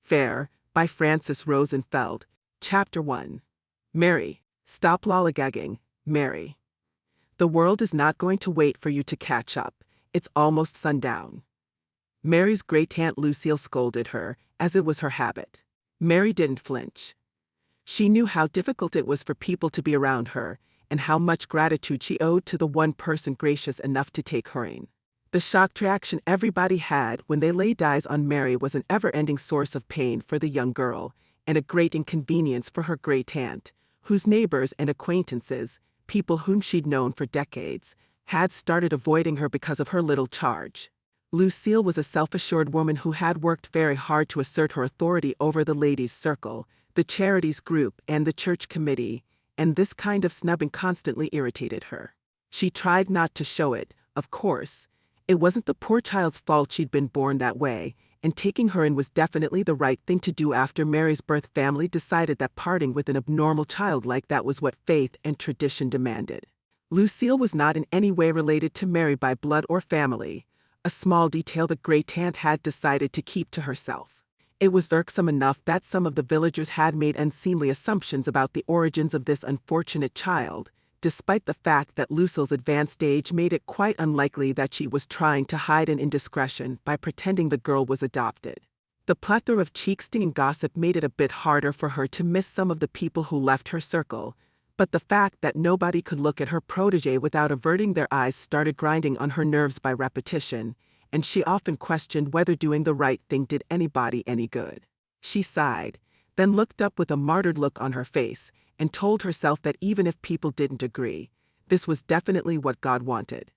Fair, by Frances Rosenfeld. Chapter 1. Mary, stop lollygagging, Mary. The world is not going to wait for you to catch up. It's almost sundown. Mary's great-aunt Lucille scolded her, as it was her habit. Mary didn't flinch. She knew how difficult it was for people to be around her, and how much gratitude she owed to the one person gracious enough to take her in. The shocked reaction everybody had when they laid eyes on Mary was an ever-ending source of pain for the young girl, and a great inconvenience for her great-aunt, whose neighbors and acquaintances, people whom she'd known for decades, had started avoiding her because of her little charge. Lucille was a self-assured woman who had worked very hard to assert her authority over the ladies' circle, the charities group, and the church committee, and this kind of snubbing constantly irritated her. She tried not to show it, of course. It wasn't the poor child's fault she'd been born that way, and taking her in was definitely the right thing to do. After Mary's birth, family decided that parting with an abnormal child like that was what faith and tradition demanded. Lucille was not in any way related to Mary by blood or family, a small detail the great-aunt had decided to keep to herself. It was irksome enough that some of the villagers had made unseemly assumptions about the origins of this unfortunate child, despite the fact that Lucille's advanced age made it quite unlikely that she was trying to hide an indiscretion by pretending the girl was adopted. The plethora of cheek-stinging gossip made it a bit harder for her to miss some of the people who left her circle, but the fact that nobody could look at her protégé without averting their eyes started grinding on her nerves by repetition, and she often questioned whether doing the right thing did anybody any good. She sighed, then looked up with a martyred look on her face, and told herself that even if people didn't agree, this was definitely what God wanted.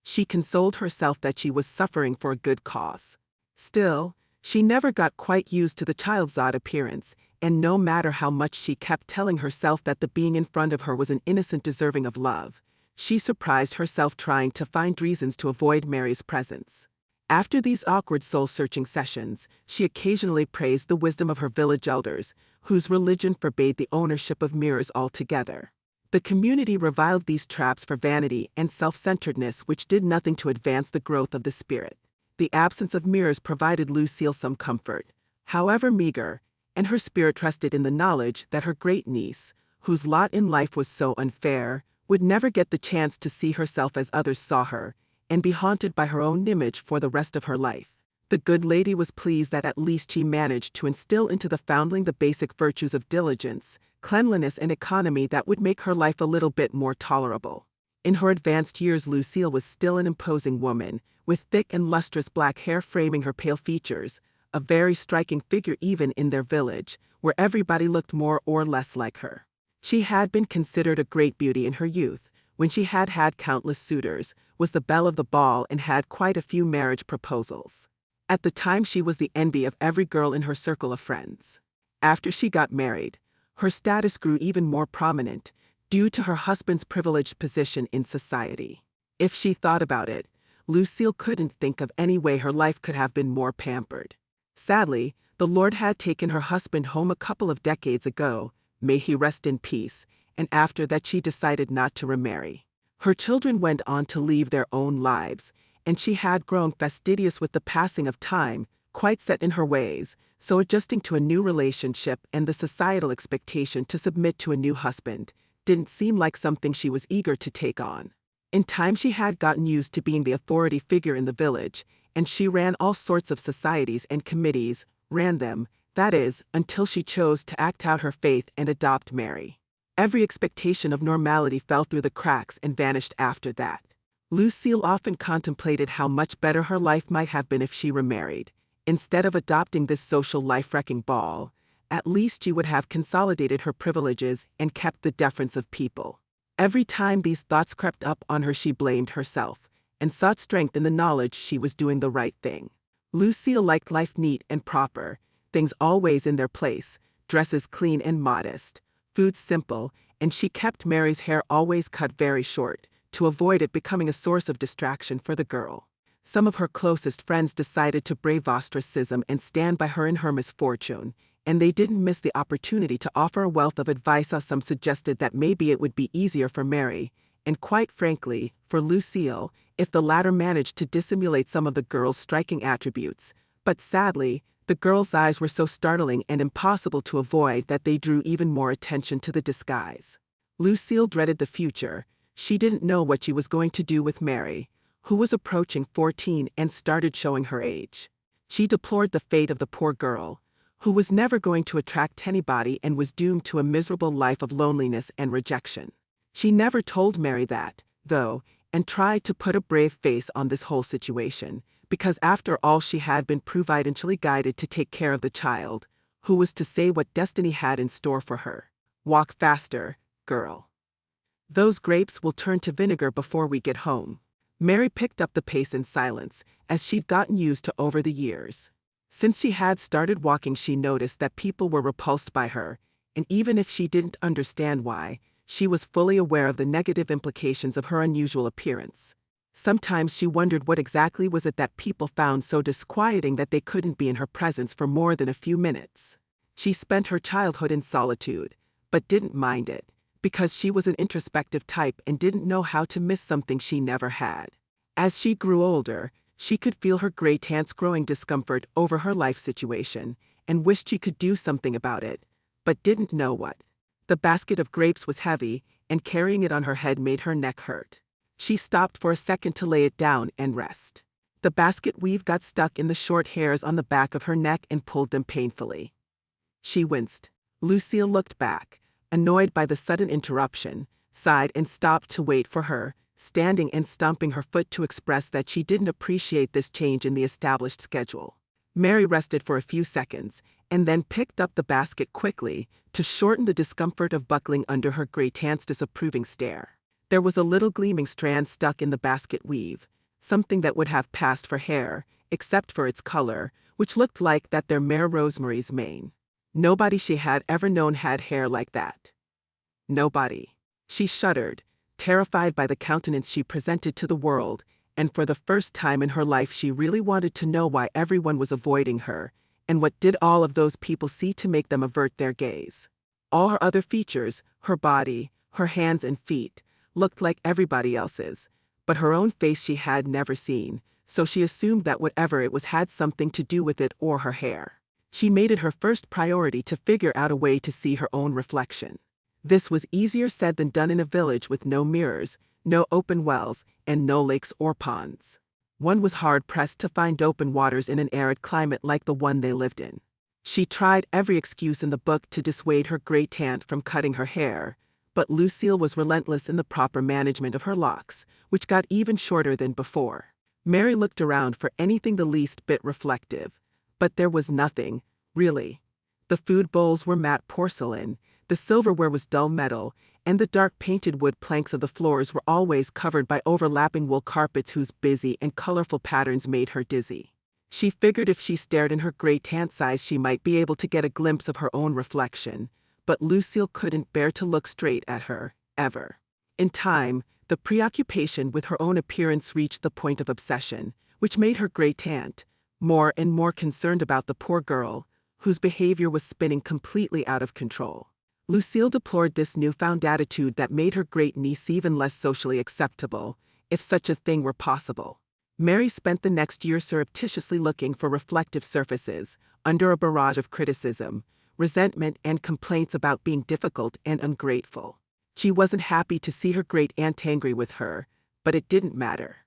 She consoled herself that she was suffering for a good cause. Still, she never got quite used to the child's odd appearance, and no matter how much she kept telling herself that the being in front of her was an innocent deserving of love, she surprised herself trying to find reasons to avoid Mary's presence. After these awkward soul-searching sessions, she occasionally praised the wisdom of her village elders, whose religion forbade the ownership of mirrors altogether. The community reviled these traps for vanity and self-centeredness, which did nothing to advance the growth of the spirit. The absence of mirrors provided Lucille some comfort, however meager, and her spirit rested in the knowledge that her great-niece, whose lot in life was so unfair, would never get the chance to see herself as others saw her, and be haunted by her own image for the rest of her life. The good lady was pleased that at least she managed to instill into the foundling the basic virtues of diligence, cleanliness, and economy that would make her life a little bit more tolerable. In her advanced years, Lucille was still an imposing woman, with thick and lustrous black hair framing her pale features, a very striking figure even in their village, where everybody looked more or less like her. She had been considered a great beauty in her youth, when she had had countless suitors, was the belle of the ball, and had quite a few marriage proposals. At the time, she was the envy of every girl in her circle of friends. After she got married, her status grew even more prominent, due to her husband's privileged position in society. If she thought about it, Lucille couldn't think of any way her life could have been more pampered. Sadly, the Lord had taken her husband home a couple of decades ago, may he rest in peace, and after that she decided not to remarry. Her children went on to leave their own lives, and she had grown fastidious with the passing of time, quite set in her ways, so adjusting to a new relationship and the societal expectation to submit to a new husband didn't seem like something she was eager to take on. In time, she had gotten used to being the authority figure in the village, and she ran all sorts of societies and committees, ran them, that is, until she chose to act out her faith and adopt Mary. Every expectation of normality fell through the cracks and vanished after that. Lucille often contemplated how much better her life might have been if she remarried. Instead of adopting this social life-wrecking ball, at least she would have consolidated her privileges and kept the deference of people. Every time these thoughts crept up on her, she blamed herself, and sought strength in the knowledge she was doing the right thing. Lucille liked life neat and proper, things always in their place, dresses clean and modest, food simple, and she kept Mary's hair always cut very short, to avoid it becoming a source of distraction for the girl. Some of her closest friends decided to brave ostracism and stand by her in her misfortune, and they didn't miss the opportunity to offer a wealth of advice. Some suggested that maybe it would be easier for Mary, and quite frankly, for Lucille, if the latter managed to dissimulate some of the girl's striking attributes, but sadly, The girl's eyes were so startling and impossible to avoid that they drew even more attention to the disguise. Lucille dreaded the future. She didn't know what she was going to do with Mary, who was approaching 14 and started showing her age. She deplored the fate of the poor girl, who was never going to attract anybody and was doomed to a miserable life of loneliness and rejection. She never told Mary that, though, and tried to put a brave face on this whole situation, because after all she had been providentially guided to take care of the child, who was to say what destiny had in store for her. Walk faster, girl. Those grapes will turn to vinegar before we get home. Mary picked up the pace in silence, as she'd gotten used to over the years. Since she had started walking, she noticed that people were repulsed by her, and even if she didn't understand why, she was fully aware of the negative implications of her unusual appearance. Sometimes she wondered what exactly was it that people found so disquieting that they couldn't be in her presence for more than a few minutes. She spent her childhood in solitude, but didn't mind it, because she was an introspective type and didn't know how to miss something she never had. As she grew older, she could feel her great aunt's growing discomfort over her life situation, and wished she could do something about it, but didn't know what. The basket of grapes was heavy, and carrying it on her head made her neck hurt. She stopped for a second to lay it down and rest. The basket weave got stuck in the short hairs on the back of her neck and pulled them painfully. She winced. Lucille looked back, annoyed by the sudden interruption, sighed and stopped to wait for her, standing and stomping her foot to express that she didn't appreciate this change in the established schedule. Mary rested for a few seconds, and then picked up the basket quickly, to shorten the discomfort of buckling under her great aunt's disapproving stare. There was a little gleaming strand stuck in the basket weave, something that would have passed for hair, except for its color, which looked like that their mare Rosemary's mane. Nobody she had ever known had hair like that. Nobody. She shuddered, terrified by the countenance she presented to the world, and for the first time in her life she really wanted to know why everyone was avoiding her, and what did all of those people see to make them avert their gaze. All her other features, her body, her hands and feet, looked like everybody else's, but her own face she had never seen, so she assumed that whatever it was had something to do with it or her hair. She made it her first priority to figure out a way to see her own reflection. This was easier said than done in a village with no mirrors, no open wells, and no lakes or ponds. One was hard-pressed to find open waters in an arid climate like the one they lived in. She tried every excuse in the book to dissuade her great aunt from cutting her hair, but Lucille was relentless in the proper management of her locks, which got even shorter than before. Mary looked around for anything the least bit reflective, but there was nothing, really. The food bowls were matte porcelain, the silverware was dull metal, and the dark painted wood planks of the floors were always covered by overlapping wool carpets whose busy and colorful patterns made her dizzy. She figured if she stared in her great aunt's eyes she might be able to get a glimpse of her own reflection, but Lucille couldn't bear to look straight at her, ever. In time, the preoccupation with her own appearance reached the point of obsession, which made her great aunt more and more concerned about the poor girl, whose behavior was spinning completely out of control. Lucille deplored this newfound attitude that made her great niece even less socially acceptable, if such a thing were possible. Mary spent the next year surreptitiously looking for reflective surfaces, under a barrage of criticism, resentment and complaints about being difficult and ungrateful. She wasn't happy to see her great aunt angry with her, but it didn't matter.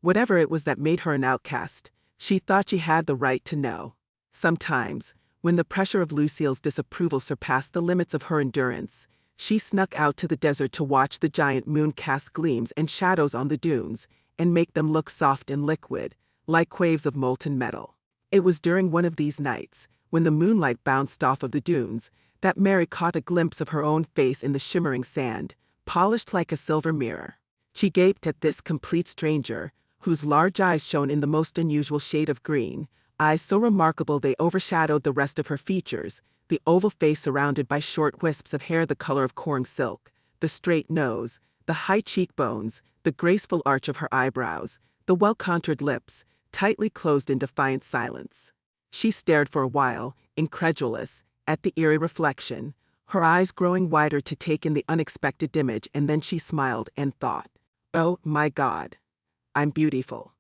Whatever it was that made her an outcast, she thought she had the right to know. Sometimes, when the pressure of Lucille's disapproval surpassed the limits of her endurance, she snuck out to the desert to watch the giant moon cast gleams and shadows on the dunes, and make them look soft and liquid, like waves of molten metal. It was during one of these nights, when the moonlight bounced off of the dunes, that Mary caught a glimpse of her own face in the shimmering sand, polished like a silver mirror. She gaped at this complete stranger, whose large eyes shone in the most unusual shade of green, eyes so remarkable they overshadowed the rest of her features, the oval face surrounded by short wisps of hair the color of corn silk, the straight nose, the high cheekbones, the graceful arch of her eyebrows, the well-contoured lips, tightly closed in defiant silence. She stared for a while, incredulous, at the eerie reflection, her eyes growing wider to take in the unexpected image, and then she smiled and thought, "Oh my God, I'm beautiful."